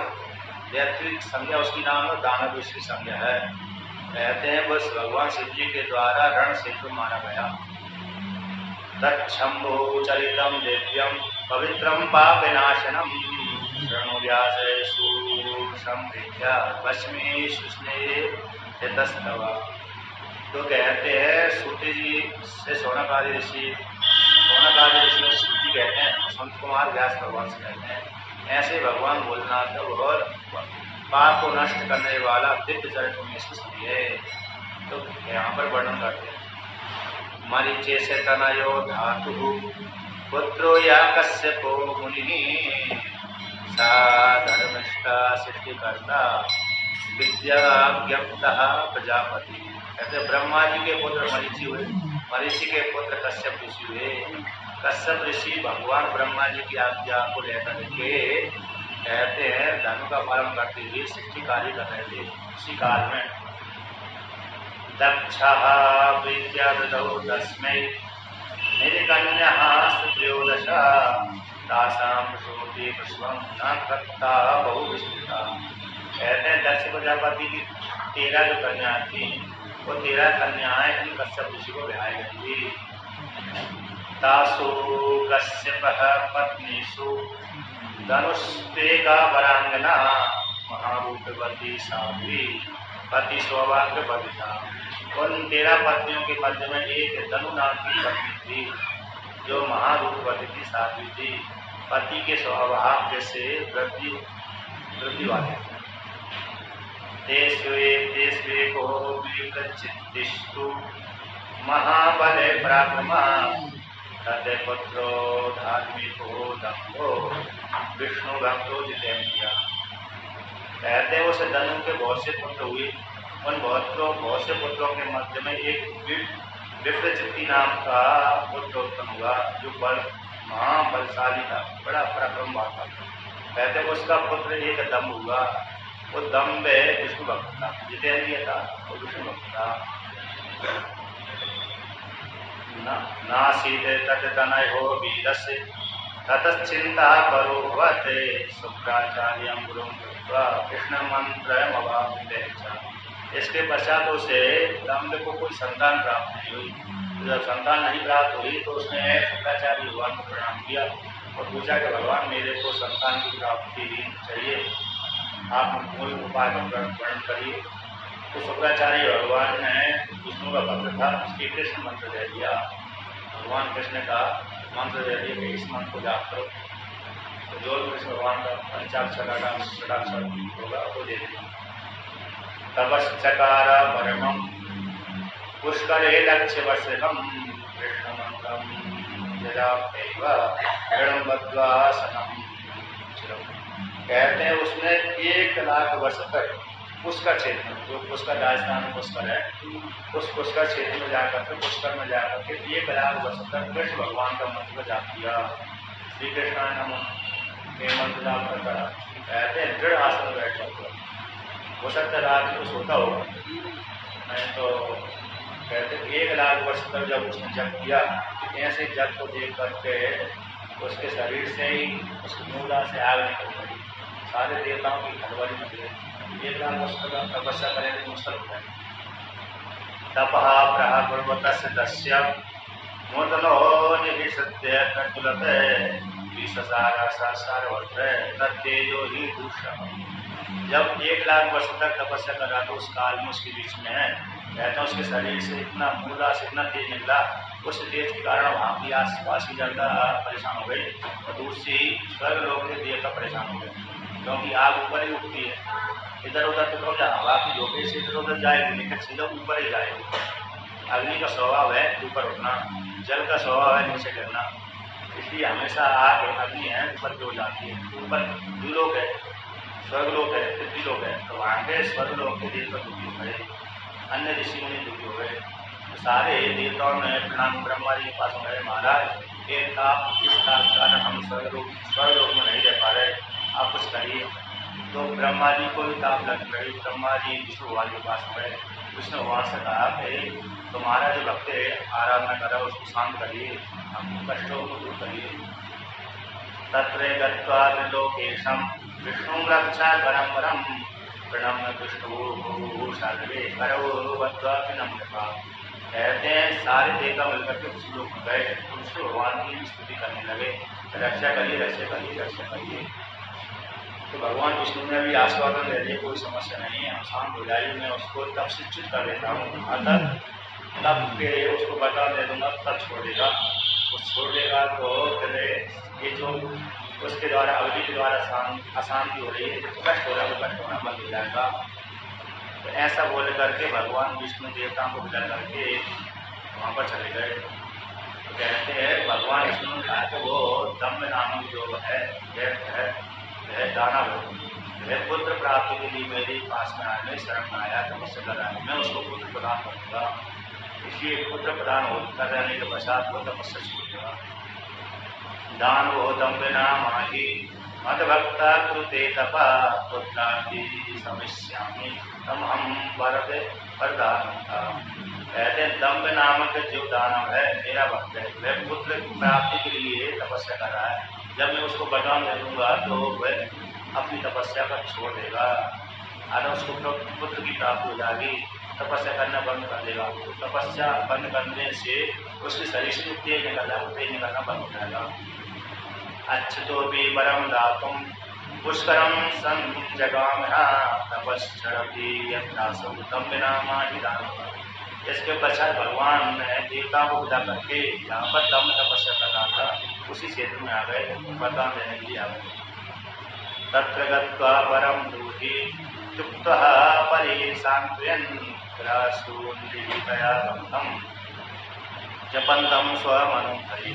S1: दैत्य की संज्ञा उसकी नाम है, दानव उसकी संज्ञा है। कहते हैं बस भगवान शिव जी के द्वारा रण क्षेत्र माना गया। तच्छंभो चरितम दिव्यम पवित्रम पापनाशनम रणो व्यासेषु संविद्या पश्चिमी सुस्नेस्तवा। तो कहते हैं सूर्य जी से सोनाकादि ऋषि, सोनाकादि ऋषि में शिव जी कहते हैं, संत कुमार व्यास भगवान से कहते हैं ऐसे भगवान भोलेनाथ और पाप को नष्ट करने वाला दिव्य चरित्र में स्थिति है। तो यहाँ पर वर्णन करते हैं मरीचे से तनयो धातु पुत्रो या कश्यपो मुनि सा धर्मिष्ठा सिद्धिकर्ता विद्याज्ञप्तः प्रजापति। कहते ब्रह्मा जी के पुत्र मरीचि हुए, मरीचि के पुत्र कश्यप ऋषि हुए। कश्यप ऋषि भगवान ब्रह्मा जी की आज्ञा को लेकर के कहते हैं धर्म का पालन करते हुए सृष्टि कार्य कर रहे थे। उसी काल में दक्षः विद्यादौ तस्मै निर्कन्यः सुत्रयोदश तासां प्रसूति पुष्पं न कृता बहुविस्तृता। कहते हैं दक्ष प्रजापति की 13 जो कन्याएं थी, वो 13 कन्याएं इन कश्यप ऋषि को ब्याही गई थी। तासु कश्यपः पत्नीषु धनुष्पेका वरांगना महारूपवती साध्वी पति सौभाग्य बलिता। उन 13 पत्नियों के मध्य में एक धनु नाम की पत्नी थी जो महारूपवती थी, साध्वी थी, पति के सौभाग्य से वृद्धि वाले थे। तेस्वे को विप्रचित्तिष्टु महाबले पराक्रमा तदे पुत्रो धार्मिको दम्भो विष्णु भक्तो जितेन्द्रिया। कहते उस धनु के बहुत से पुत्र हुए। उन बहुत से पुत्रों के मध्य में एक विप्रचित्ति नाम का पुत्र उत्पन्न हुआ जो महाबलशाली था, बड़ा पराक्रमवान था। कहते उसका पुत्र एक दम्भ हुआ। वो दम्भ विष्णु भक्त था, जितेंद्रिय था, वो विष्णु भक्त था। नासीदे तटतनयो वीरस्य ततश्चिंता करो भवते शुक्राचार्यं गुरुं कृत्वा कृष्ण मंत्रमवाप्ते। इसके पश्चात उसे दम्भ को कोई संतान प्राप्त नहीं हुई। जब संतान नहीं प्राप्त हुई तो उसने शुक्राचार्य भगवान को प्रणाम किया और पूछा कि भगवान मेरे को संतान की प्राप्ति चाहिए, आप कोई उपाय का वर्णन करिए। तो शुक्राचार्य भगवान ने विष्णु का भक्त था, श्री कृष्ण मंत्र दे दिया। भगवान कृष्ण का मंत्र दे दिया कि इस मंत्र को जाप करो, तो जो भी कृष्ण भगवान का पंचाक्षर होगा वो दे दिया। तपश्चकार परमं पुष्करे लक्ष्य वर्षकम कृष्ण मंत्रम यदाप्यैव विलंबद्वासनम। कहते हैं उसने 1 लाख वर्ष तक पुष्कर क्षेत्र में, जो पुष्कर राजस्थान में पुष्कर है, उस पुष्कर क्षेत्र में जाकर के पुष्कर में जाकर के 1 लाख वर्ष तक कृष्ण भगवान का मंत्र जाप किया। श्री कृष्ण के मंत्र जाप कर करा। कहते हैं दृढ़ आसन में बैठ जाता, हो सकता है रात को सोता होगा, नहीं तो कहते 1 लाख वर्ष तक जब उसने जप किया, ऐसे जप को देख करके उसके शरीर से ही, उसकी मूला से आग निकल गई, सारे देवताओं की खलबली मच गई। 1 लाख वर्ष तक तपस्या करें तो मुश्किल हो जाए। तपः प्रहकुर्वतस्य तस्य मूर्धनो निभिषत्य तत्तुलते विषसारवर्तते तत्तेजो हि दूषणम्। जब 1 लाख वर्ष तक तपस्या कर रहा था, उस काल में उसके बीच में कहता उसके शरीर से इतना मूला से इतना तेज निकला, उस तेज के कारण वहाँ की आसपास की जनता परेशान हो गई और दूसरी स्वर्ग लोग के देवता परेशान हो गए, क्योंकि आग ऊपर ही उठती है, इधर उधर तो थोड़ा हवा की झोंके से इधर उधर जाएगी, लेकिन सीधा ऊपर ही जाएगी। अग्नि का स्वभाव है ऊपर उठना, जल का स्वभाव है नीचे गिरना, इसलिए हमेशा आग अग्नि है ऊपर की ओर जाती है। ऊपर भूलोक है, स्वर्गलोक है, पृथ्वी लोक है, तो वहाँ के स्वर्गलोक के देवता दुखी हो गए, अन्य ऋषि मुनि दुखी हो गए। तो सारे देवताओं ने प्रणाम ब्रह्मा जी के पास हो गए, महाराज एक ताप इस ताप के कारण हम स्वर्गलोक में नहीं रह पा रहे, आप कुछ करिए। तो ब्रह्मा जी को भी ताप लग गई, ब्रह्मा जी विष्णु भगवान के पास हो गए। विष्णु भगवान से कहा कि तुम्हारा जो भक्त है आराधना कर रहा है उसको शांत करिए, हम कष्टों को दूर करिए। तत्र गत्वा त्रिलोकेशं विष्णु रक्षा परम परम प्रणम्य विष्णु सर्वे करो नम्रता। कहते हैं सारे देवता मिलकर के उस लोक में गए, विष्णु भगवान की स्तुति करने लगे, रक्षा करिए रक्षा करिए रक्षा करिए। तो भगवान विष्णु ने भी आश्वासन दे दिया, कोई समस्या नहीं है, हम शांत हो जाइए, मैं उसको तब शिक्षित कर देता हूँ, अतः तब के उसको बता दे दूंगा, तब छोड़ेगा। वो छोड़ देगा तो फिर ये जो उसके द्वारा अवधि के द्वारा अशांति हो रही है, जो कष्ट हो रहा है वो कष्ट होना बंद हो जाएगा। तो ऐसा बोल करके भगवान विष्णु देवताओं को बुला करके वहाँ पर चले गए। तो कहते हैं भगवान विष्णु ने कहा कि वो दम्भ नामक जो है वह दानव वह पुत्र प्राप्ति के लिए मेरे पास में आने शरण में आया, तपस्या कर रहा है, मैं उसको पुत्र प्रदान करूँगा। इसलिए पुत्र प्रदान कर रहने के पश्चात वो तपस्या छूटेगा। दान वो दम्बिना माही मद भक्ता कृते तपा पुत्रादि समिष्यामि तम हम वरद वरदानता। कहते हैं दम्ब नामक जो दानव है मेरा भक्त है, वह पुत्र प्राप्ति के लिए तपस्या कर रहा है। जब मैं उसको वरदान दे दूंगा तो वह अपनी तपस्या पर छोड़ देगा, अगर उसको पुत्र की प्राप्ति हो जाएगी तपस्या करना बंद कर देगा। तो तपस्या बंद करने से उसके शरीर से तेज निकलना बंद हो जाएगा। अच्छतो भी परम दातुम पुष्करम सन जगामहा तपश्चरति यत्रासो दम्बिना माहि दानव। इसके पश्चात भगवान ने देवताओं को विदा करके यहाँ पर दम्भ तपस्या कर रहा था उसी क्षेत्र में आ गए, वरदान देने के लिए आ गए। तत्र गत्वा परम दूति चुप्तः परिशान्त्वयन् ग्रासून्दितया भक्तं जपन्तं स्वमनुहरि।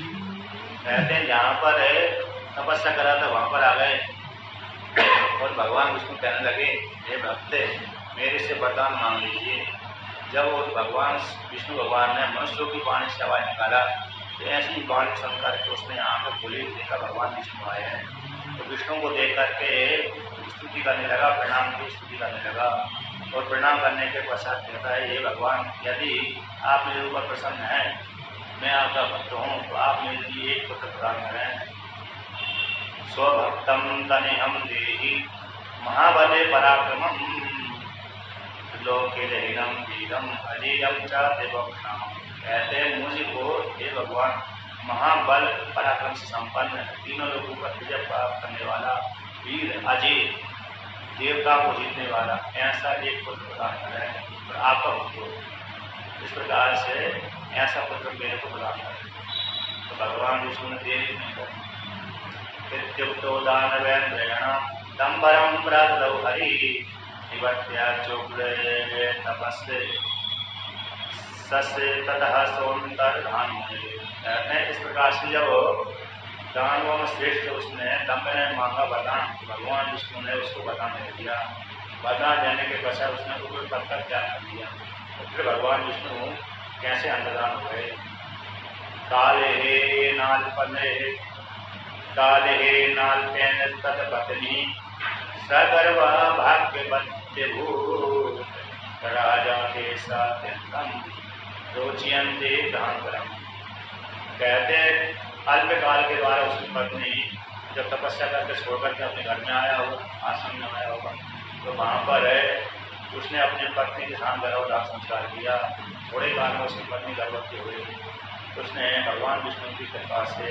S1: कहते हैं जहाँ पर तपस्या करा था वहाँ पर आ गए और भगवान विष्णु कहने लगे, हे भक्त मेरे से वरदान मांग लीजिए। जब वो भगवान विष्णु भगवान ने मनुष्यों की वाणी से आवाज निकाला तो ऐसी वाणी सुनकर के उसने आंख खोली, देखा भगवान विष्णु आए हैं। तो विष्णु को देख करके स्तुति करने लगा, प्रणाम की स्तुति करने लगा और प्रणाम करने के पश्चात कहता है, ये भगवान यदि आप मेरे ऊपर प्रसन्न हैं, मैं आपका भक्त हूँ, तो आप मेरे लिए एक पुत्र प्रदान करें। स्वभक्तम तनेहम देहि महाबले पराक्रमम लोके दहिनम वीरम अजेयम च देवक्षाम। कहते हैं मुझको हे भगवान महाबल पराक्रम से संपन्न तीनों लोगों का विजय प्राप्त करने वाला वीर अजय देवता को जीतने वाला ऐसा एक पुत्र प्रदान करें और आपका पुत्र इस प्रकार से ऐसा पुत्र मेरे को प्रदान करें। तो भगवान विष्णु ने देरी नहीं करी। प्रत्युक्तो दानवेन्द्रेण दम्बरम प्रददौ हरि निवर्त्य चोग्रे तपस्से सस्य ततः सोन्तर्धान। कहते हैं इस प्रकार से जब दानवों में श्रेष्ठ उसने दम्भ ने मांगा वरदान, भगवान विष्णु ने उसको वरदान दे दिया। वरदान देने के पश्चात उसने उग्र पद का त्याग कर दिया। तो फिर भगवान विष्णु कैसे अंतर्धान हुए? काले हे नाल पले काले हे नाल पेन तत पत्नी सगर्भ भाग्यवत्य भूत राजा के सात्यंतम रोचियंते दानवरम। कहते अल्पकाल के द्वारा उसकी पत्नी जब तपस्या करके छोड़कर के अपने घर में आया होगा, आश्रम में आया होगा, तो वहाँ पर उसने अपनी पत्नी के साथ गर्भदान संस्कार किया। थोड़े काल में उसकी पत्नी गर्भवती हुई तो उसने भगवान विष्णु की कृपा से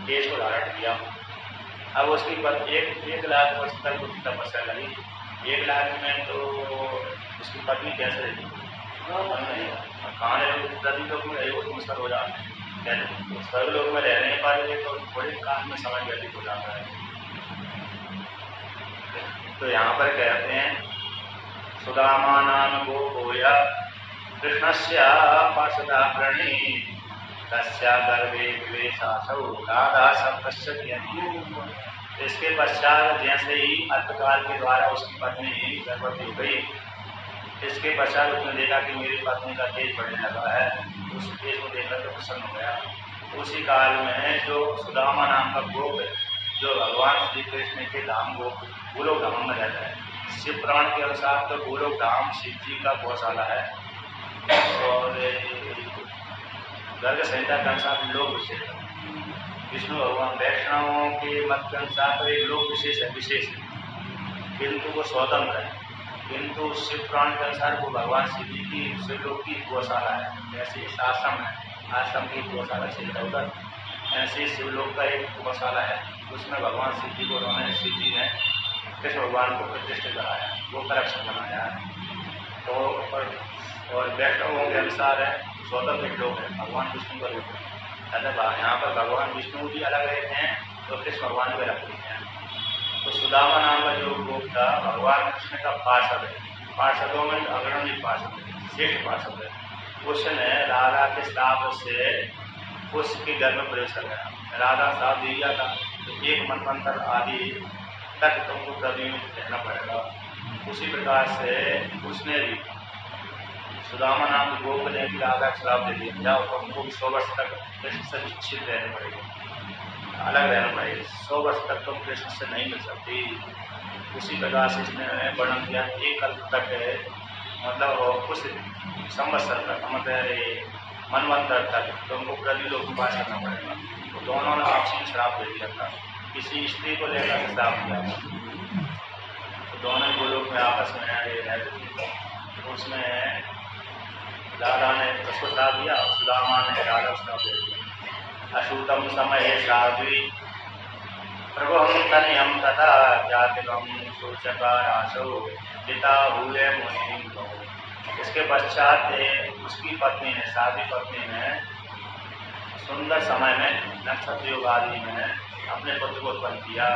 S1: केश को धारण किया। अब उसकी पत्नी 1 लाख वर्ष तक उसकी तपस्या करी। 1 लाख में तो उसकी पत्नी कैसे रही? कहाँ रही लोग में रही वो मुश्किल हो जाता है। सभी लोग में रह नहीं पा रहे तो थोड़े काम में समय व्यतीत हो जाता है। तो यहाँ पर कहते हैं सुदामा नाम गोया कृष्णस्य पार्षदा प्रणि तस्या गर्भे विवेशासौ राधा संपश्यति। इसके पश्चात जैसे ही अल्पकाल के द्वारा उसकी पत्नी गर्भवती हो गई, इसके पश्चात उसने देखा कि मेरी पत्नी का तेज बढ़ने लगा है। उस तेज को देखकर तो प्रसन्न हो गया। उसी काल में जो सुदामा नाम का गोप जो भगवान श्री कृष्ण के धाम गोलोक धाम में रहता है, शिव पुराण के अनुसार तो गोलोक धाम शिव जी का गौशाला है और गर्ग संहिता के अनुसार लोक विशेष है। विष्णु भगवान वैष्णवों के मत के अनुसार तो एक लोक विशेष है, विशेष है, किंतु वो स्वतंत्र है। किंतु शिव पुराण के अनुसार वो भगवान शिव जी की शिवलोक की गौशाला है। जैसे इस आश्रम है, आश्रम की गौशाला उधर ऐसे शिवलोक का एक गौशाला है, उसमें भगवान शिव जी को उन्होंने शिव जी ने कृष्ण भगवान को प्रतिष्ठित कराया, वो कलेक्शन बनाया है। तो और वैष्णवों के अनुसार है स्वतंत्र लोग है, भगवान विष्णु का रूप है। यहाँ पर भगवान विष्णु भी अलग रहते हैं तो कृष्ण भगवान भी अलग रहते हैं। तो सुदामा नाम का जो गोप था भगवान कृष्ण का पार्षद है, पार्षदों में अग्रणी पार्षद है, श्रेष्ठ पार्षद है। उसने राधा के श्राप से उसके घर में प्रवेश कर गया। राधा श्राप दे दिया था तो 1 मनवंतर आदि तक तुमको पृथ्वी में रहना पड़ेगा। उसी प्रकार से उसने भी सुदामा नाम के गोप ने भी राधा का श्राप दे दिया, जाओ तुमको 100 वर्ष तक कृष्ण से विच्छिन्न रहने पड़ेगा, अलग रहना पड़ेगा, 100 वर्ष तक तुम कृष्ण से नहीं मिल सकती। उसी प्रकार से इसने वर्णन किया 1 कल्प तक मतलब कुछ संवत्सर तक मतलब मनवंतर तक तुमको पृथ्वी लोक में वास करना पड़ेगा। तो दोनों ने आपसी में श्राप दे दिया था, किसी स्त्री को लेकर श्राप दिया था। तो दोनों गोलोक में आपस में रहते थे। तो उसमें राधा ने उसको श्राप दिया, सुदामा ने राधा को श्राप दे दिया। अशुतम समय साध्वी प्रभुहम तनयम तथा जातिकम सूचकारासो पिता हुए मुनि। इसके पश्चात उसकी पत्नी ने साध्वी पत्नी ने सुंदर समय में नक्षत्र योग आदि में अपने पुत्र को उत्पन्न किया।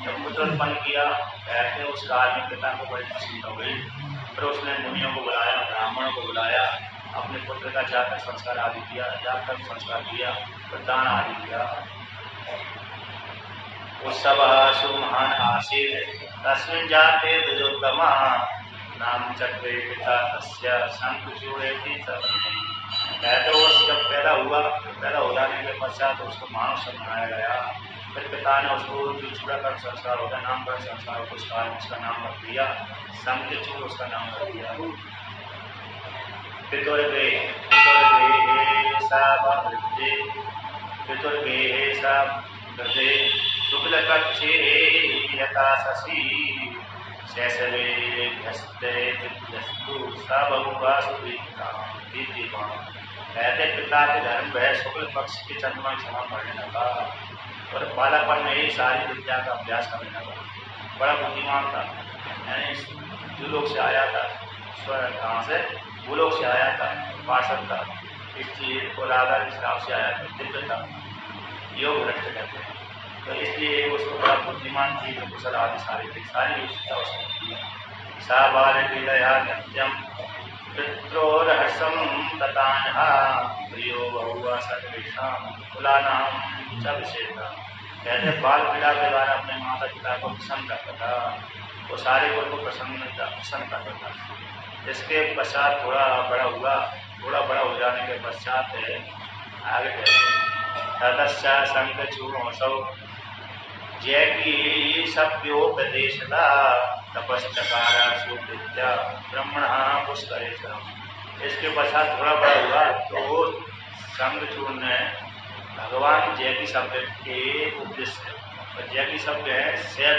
S1: जब पुत्र उत्पन्न किया कहते उस काल में पिता को बड़ी खुशी हो गई। फिर उसने मुनियों को बुलाया, ब्राह्मणों को बुलाया, अपने पुत्र का जातक संस्कार आदि किया, जातक संस्कार किया, दान आदि किया। उत्सव सुमहान आसीत् तस्मिन् जाते दुर्गमा नाम चक्रे पिता तस्य संकुचूरेति तस्मै। कहते वो जब पैदा हो जाने के पश्चात उसको मानव से बनाया गया। फिर पिता ने उसको जो चूड़ाकरण संस्कार होता है, नामकरण संस्कार होता है, उसका नाम रख दिया संकुचूर, उसका नाम रख दिया। पितुर्गे शुक्लकक्षे यथा शशि शैशवे स बहुवासुदीप्तां दीप्यमानं। कहते पिता के धर्म वह शुक्ल पक्ष के चंद्रमा के समान पढ़ने लगा और बालकपन में ही सारी विद्या का अभ्यास करने लगा। बड़ा बुद्धिमान था, यानी भूलोक से आया था। कहाँ से? भूलोक से आया था, पार्षद था, इसलिए वो राधा के हिसाब से आया था, दिव्य था, योग भ्रष्ट कहते हैं। तो इसलिए उसको बड़ा बुद्धिमान थी, तो कुशल आदि सारी विशेषता उसकी। सा बाल क्रीडया नित्यम पित्रोर्हर्षं ततान्यः प्रियो बहुवा सर्वेषां कुलानां च विशेषः। कहते बाल क्रीड़ा के द्वारा अपने माता पिता को प्रसन्न करता था, वो सारे कुल को प्रसन्न करता था। इसके पश्चात थोड़ा बड़ा हो जाने के पश्चात आगे ततश्च संगचूर्णोऽसौ जय की सभ्योपदेशदा तपश्चकारा सुविद्या ब्रह्मणः पुष्करेश्वरम्। इसके पश्चात थोड़ा बड़ा हुआ तो संगचूर्ण ने भगवान जय की शब्द के उपदेश से, और जय की शब्द है शिव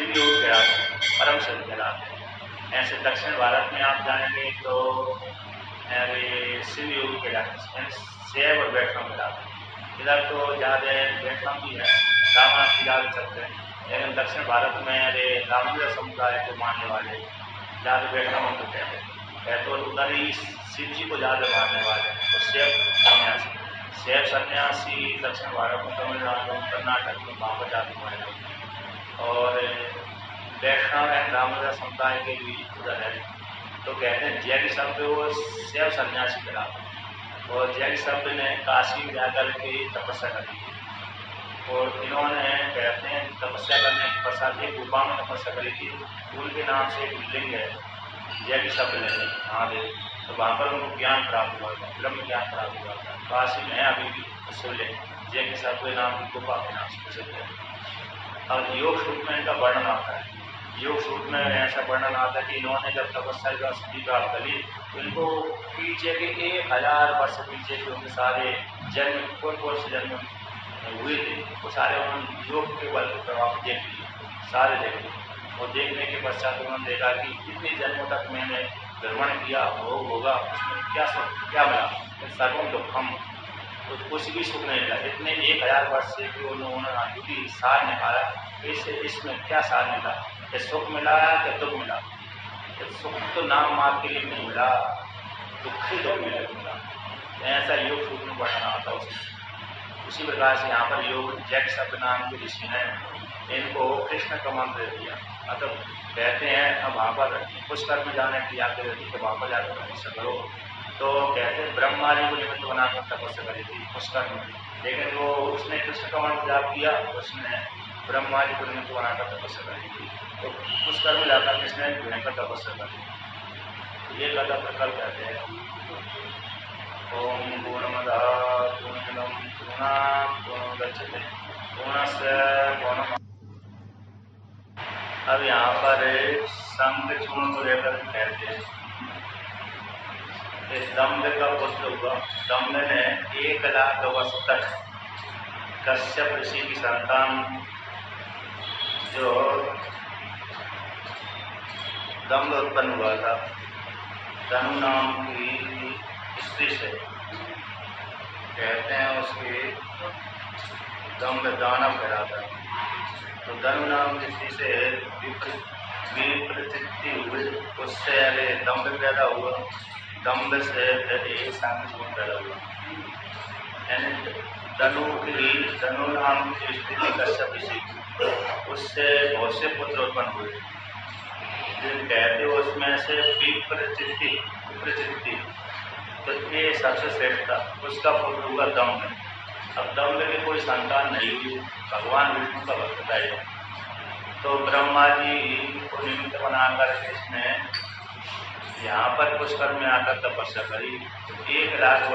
S1: योग कहलाते, परम शिव कहलाते हैं। ऐसे दक्षिण भारत में आप जाएंगे तो शिव योग कहलाते हैं, शैव और वैष्णव कहलाते हैं। इधर तो ज़्यादा वैष्णव भी है, रामायण की ज़्यादा चलते हैं, लेकिन दक्षिण भारत में रामलीला समुदाय को मानने वाले ज़्यादा वैष्णव होते हैं, तो उधर ही शिव जी को ज़्यादा मानने वाले हैं। तो शैव सन्यासी दक्षिण भारत में, तमिलनाडु, कर्नाटक में वहाँ पर जाते हैं, और वैष्णव एंड रामलीला समुदाय के भी उधर है। तो कहते हैं जय के शब्द वो शैव सन्यासी कहलाते हैं, और जय शब्द ने काशी में जाकर के तपस्या करी, और इन्होंने कहते हैं तपस्या करने के पश्चात एक गुफा में तपस्या करी थी, उनके नाम से एक लिंग है जय की शब्द लेने महादेव। तो वहाँ पर उनको ज्ञान प्राप्त हुआ था, ब्रह्म ज्ञान प्राप्त हुआ था। काशी में है अभी भी शिवलिंग जय की शब्द नाम की गुफा के नाम से प्रसिद्ध है। अब योग सूत्र में इनका वर्णन आता है, योग सूत्र में ऐसा वर्णन आता है कि इन्होंने जब तपस्या का सिद्धि प्राप्त करी तो इनको पीछे के 1000 वर्ष पीछे के उनके सारे जन्म कौन से जन्म हुए थे वो सारे उन्होंने योग के बल के प्रभाव देख लिए, सारे देख लिए। और देखने के पश्चात उन्होंने देखा कि इतने जन्मों तक मैंने भ्रमण किया, भोग होगा, उसमें क्या मिला? सर्वम दुखम, तो कुछ भी सुख नहीं मिला। इतने 1000 वर्ष से कि उन्होंने सार निकाला, इसमें क्या सार मिला? कि सुख मिला कि दुख मिला? सुख तो नाम मात्र के लिए नहीं मिला, दुख ही दुख मिला। ऐसा योग सूत्र में बढ़ाना आता उसमें। उसी प्रकार से यहाँ पर योग जैक शब्द नाम के ऋषि ने इनको कृष्ण का मंत्र दे दिया। मतलब कहते हैं अब वहाँ पर पुष्कर में जाने की याद रहती कि वहाँ पर जाकर तपस्या करो, तो कहते हैं ब्रह्मा जी को निमित्त बनाकर तपस्या करी थी पुष्कर में, लेकिन वो उसने कृष्ण का मंत्र जाप किया, उसने ब्रह्मा जी को निमित्त बनाकर तपस्या करी थी। तो पुष्कर में जाकर किसने भयंकर तपस्या करी। ये कथा प्रकल्प कहते हैं। ओम पूर्णमदः पूर्णमिदं पूर्णात् पूर्णमुदच्यते पूर्णस्य पूर्णम्। अब यहाँ पर संग चूर्ण को लेकर कहते हैं इस दम्भ का पुत्र हुआ। दम्भ ने 1 लाख वर्ष तक कश्यप ऋषि की संतान जो दम्भ उत्पन्न हुआ था तनु नाम की स्त्री से, कहते हैं उसके दम्भ दानव कहलाता है। तो धनु नाम की स्त्री से विप्रचित्ति हुई, उससे दम्भ पैदा हुआ, दम्भ से संग पैदा हुआ। यानी धनु नाम की स्त्री कश्यप ऋषि, उससे बहुत से पुत्र उत्पन्न हुए, जिन कहते उसमें से विप्रचित्ति, तो ये सबसे श्रेष्ठ था। उसका पुत्र हुआ दम्भ। अब दम्भ की कोई संतान नहीं हुई, भगवान विष्णु का भक्त था ये। तो ब्रह्मा जी को निमित्त बनाकर इसने यहाँ पर पुष्कर में आकर तपस्या करी। 1 लाख